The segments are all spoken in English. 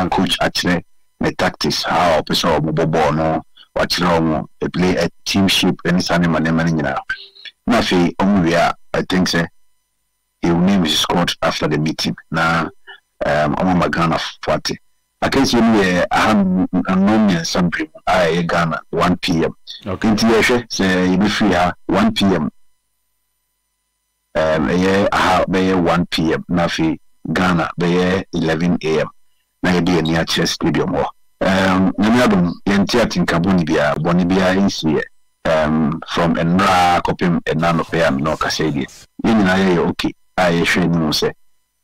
assistant coach actually the tactics how person or ball no watch no play a teamship and it's animal name now. Nothing I think say his name is Scott after the meeting. Now I'm Ghana 40. I can see me I have some people I Ghana 1 p.m. Okay. Say you be free 1 p.m. I have 1 p.m. Nafi Ghana be 11 a.m. Na ye be near Chess Stadium ho. Namiadum yenti atinka bonibia insi from enra kopim enano pe am no kasedi. Yinina ye okay. Aye hwe ni mo se.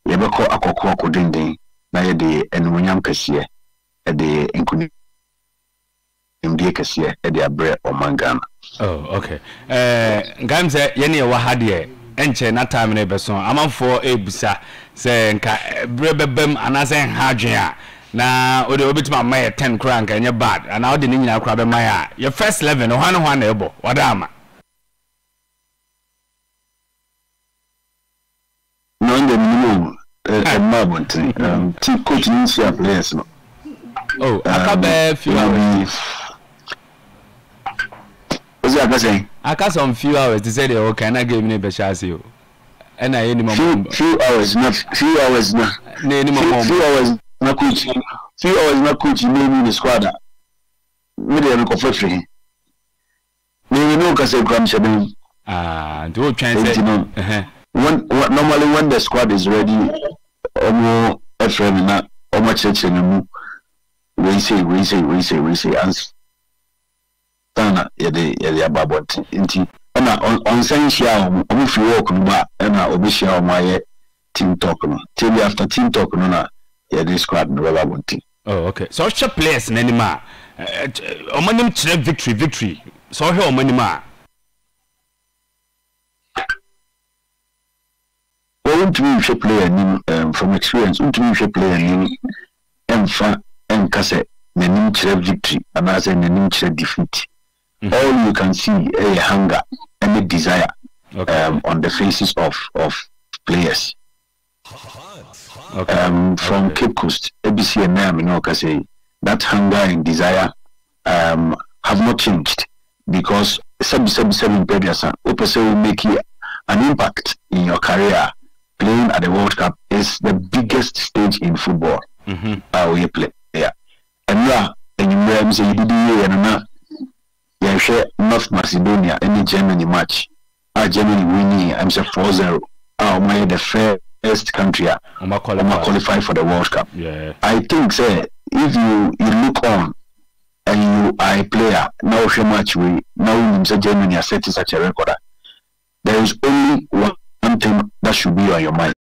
Ye beko akoko akodenden na ye de enumunyam kase e de enkuni ndie kase e de abre o mangana. Oh, okay. Ngamze ye ne wa hade enche na time na beso amanfo ebusa se nka brebebem anase hadwen a na ode obitima maye 10 kra nka enye bad ana ode ni nyina kra be maye your first 11 hwan na ebo wadama no in the minimum mabontin team coach ni see players no oh akabe few hours ozi akase akase on few hours to say the okay na game ni be chase o and I any few hours na any moment few hours na coach me the squad me dey go for free me no ka say gram shebe do try say normally when the squad is ready omo FM na omo cheche mu we say answer tana yede ababot nti na on sensia omo fi work no ba na obishia omo aye team talk no till after team talk no na yede squad no babot. Oh, okay. So which players na anima omo nim kire victory so he omo anima to be player from experience to be player ni emfa enkase nanim kire victory and as nanim kire defeat. All you can see a hunger and a desire on the faces of players. Okay. From Cape Coast, ABC and NAM, you know, can say that hunger and desire have not changed because seven periods will make you an impact in your career. Playing at the World Cup is the biggest stage in football. Where you play, yeah. And now, and you say you did and yeah, share North Macedonia any Germany match. Germany winning, I'm say 4-0. My the first country qualify for the World Cup. Yeah. I think say if you look on and you are a player now show match we now say Germany are setting such a record. There is only one thing that should be on your mind.